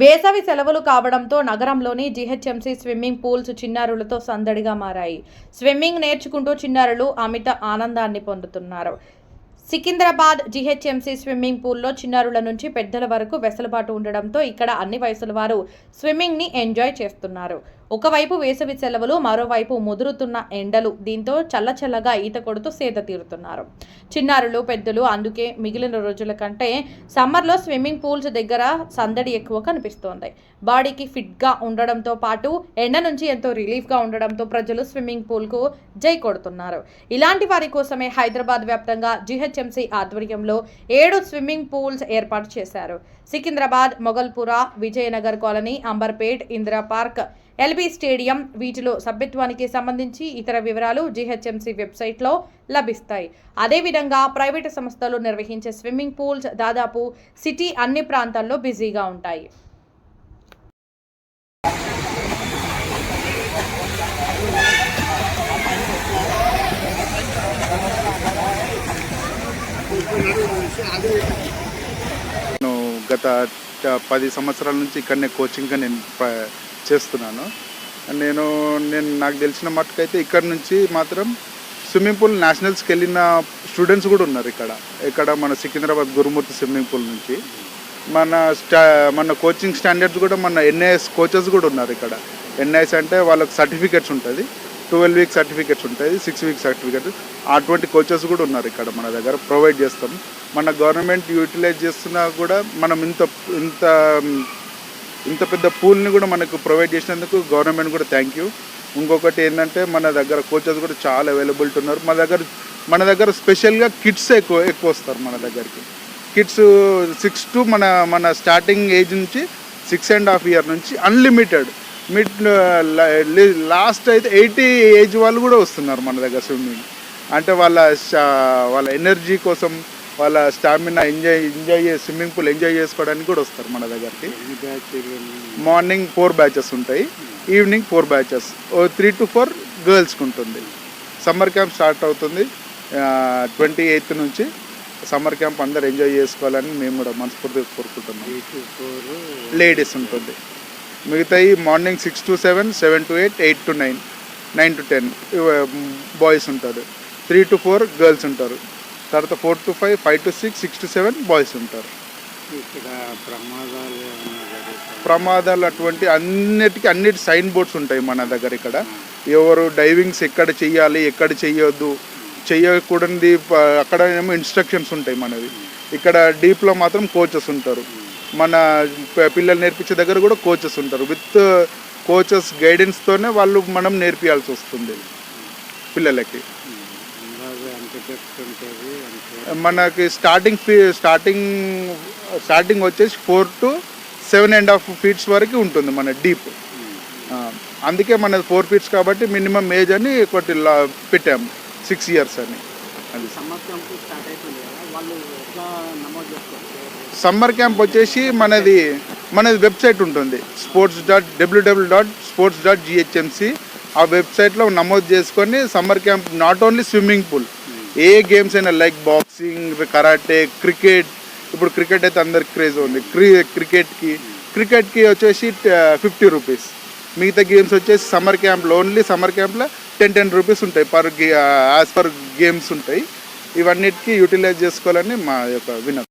వేసవి సెలవులు కావడంతో నగరంలోని జీహెచ్ఎంసీ స్విమ్మింగ్ పూల్స్ చిన్నారులతో సందడిగా మారాయి. స్విమ్మింగ్ నేర్చుకుంటూ చిన్నారులు అమిత ఆనందాన్ని పొందుతున్నారు. సికింద్రాబాద్ జీహెచ్ఎంసీ స్విమ్మింగ్ పూల్లో చిన్నారుల నుంచి పెద్దల వరకు వెసులుబాటు ఉండడంతో ఇక్కడ అన్ని వయసుల వారు స్విమ్మింగ్ని ఎంజాయ్ చేస్తున్నారు. ఒకవైపు వేసవి సెలవులు, మరోవైపు ముదురుతున్న ఎండలు. దీంతో చల్లచల్లగా ఈత కొడుతూ సేద తీరుతున్నారు చిన్నారులు, పెద్దలు. అందుకే మిగిలిన రోజుల కంటే సమ్మర్లో స్విమ్మింగ్ పూల్స్ దగ్గర సందడి ఎక్కువ కనిపిస్తోంది. బాడీకి ఫిట్గా ఉండడంతో పాటు ఎండ నుంచి ఎంతో రిలీఫ్గా ఉండడంతో ప్రజలు స్విమ్మింగ్ పూల్కు జై కొడుతున్నారు. ఇలాంటి వారి కోసమే హైదరాబాద్ వ్యాప్తంగా జీహెచ్ఎంసీ ఆధ్వర్యంలో 7 స్విమ్మింగ్ పూల్స్ ఏర్పాటు చేశారు. Secunderabad, Moghalpura, Vijayanagar colony, Amberpet, Indira park, LB stadium. వీటిలో సభ్యత్వానికి సంబంధించి ఇతర వివరాలు జీహెచ్ఎంసీ వెబ్సైట్లో లభిస్తాయి. అదేవిధంగా ప్రైవేటు సంస్థలు నిర్వహించే స్విమ్మింగ్ పూల్స్ దాదాపు సిటీ అన్ని ప్రాంతాల్లో బిజీగా ఉంటాయి. నేను గత 10 సంవత్సరాల నుంచి ఇక్కడనే కోచింగ్గా నేను చేస్తున్నాను. నాకు తెలిసిన మట్టుకైతే ఇక్కడ నుంచి మాత్రం స్విమ్మింగ్ పూల్ నేషనల్స్కి వెళ్ళిన స్టూడెంట్స్ కూడా ఉన్నారు. ఇక్కడ మన సికింద్రాబాద్ గురుమూర్తి స్విమ్మింగ్ పూల్ నుంచి మన కోచింగ్ స్టాండర్డ్స్ కూడా మన ఎన్ఐఎస్ కోచెస్ కూడా ఉన్నారు. ఇక్కడ ఎన్ఐఎస్ అంటే వాళ్ళకి సర్టిఫికెట్స్ ఉంటుంది, 12 వీక్ సర్టిఫికెట్స్ ఉంటుంది, 6 వీక్ సర్టిఫికెట్. అటువంటి కోచెస్ కూడా ఉన్నారు ఇక్కడ మన దగ్గర, ప్రొవైడ్ చేస్తాం. మన గవర్నమెంట్ యూటిలైజ్ చేస్తున్నా కూడా మనం ఇంత పెద్ద పూల్ని కూడా మనకు ప్రొవైడ్ చేసినందుకు గవర్నమెంట్ కూడా థ్యాంక్ యూ. ఇంకొకటి ఏంటంటే మన దగ్గర కోచెస్ కూడా చాలా అవైలబిలిటీ ఉన్నారు. మన దగ్గర స్పెషల్గా కిడ్స్ ఎక్కువ వస్తారు మన దగ్గరికి. కిడ్స్ 6 to మన స్టార్టింగ్ ఏజ్ నుంచి 6.5 years నుంచి అన్లిమిటెడ్ లాస్ట్ అయితే 80 ఏజ్ వాళ్ళు కూడా వస్తున్నారు మన దగ్గర స్విమ్మింగ్. అంటే వాళ్ళ ఎనర్జీ కోసం, వాళ్ళ stamina enjoy swimming pool enjoy చేసుకోవడానికి కూడా వస్తారు మన దగ్గరికి. మార్నింగ్ 4 బ్యాచెస్ ఉంటాయి, ఈవినింగ్ 4 బ్యాచెస్, 3 to 4 గర్ల్స్కి ఉంటుంది. సమ్మర్ క్యాంప్ స్టార్ట్ అవుతుంది 28th నుంచి. సమ్మర్ క్యాంప్ అందరు ఎంజాయ్ చేసుకోవాలని మేము కూడా మనస్ఫూర్తిగా కోరుకుంటున్నాం. లేడీస్ ఉంటుంది. మిగతాయి morning 6 to 7, 7 to 8, 8 to 9, 9 to 10 boys ఉంటారు, 3 to 4 గర్ల్స్ ఉంటారు. తర్వాత 4 to 5, 5 to 6, 6 to 7 బాయ్స్ ఉంటారు. ప్రమాదాలు అటువంటి అన్నిటి సైన్ బోర్డ్స్ ఉంటాయి మన దగ్గర. ఇక్కడ ఎవరు డైవింగ్స్ ఎక్కడ చెయ్యాలి, ఎక్కడ చెయ్యొద్దు, చెయ్యకూడనిది అక్కడ ఏమో ఇన్స్ట్రక్షన్స్ ఉంటాయి మనవి. ఇక్కడ డీప్లో మాత్రం కోచెస్ ఉంటారు. మన పిల్లలు నేర్పించే దగ్గర కూడా కోచెస్ ఉంటారు. విత్ కోచెస్ గైడెన్స్తోనే మనం నేర్పించాల్సి వస్తుంది పిల్లలకి. మనకి స్టార్టింగ్ వచ్చేసి 4 to 7.5 feet వరకు ఉంటుంది మన డీప్. అందుకే మన 4 feet కాబట్టి మినిమం ఏజ్ అని ఒకటి పెట్టాము, 6 years అని. అది సమ్మర్ క్యాంప్ వచ్చేసి మనది వెబ్సైట్ ఉంటుంది, www.sports.ghmc. ఆ వెబ్సైట్లో నమోదు చేసుకొని summer camp not only swimming pool, A games అయినా లైక్ బాక్సింగ్, కరాటే, క్రికెట్. ఇప్పుడు క్రికెట్ అయితే అందరికి క్రేజ్ ఉంది. క్రికెట్కి వచ్చేసి 50 rupees. మిగతా గేమ్స్ వచ్చేసి సమ్మర్ క్యాంప్లో 10 rupees ఉంటాయి యాజ్ పర్ గేమ్స్ ఉంటాయి. ఇవన్నిటికీ యూటిలైజ్ చేసుకోవాలని మా యొక్క వినతి.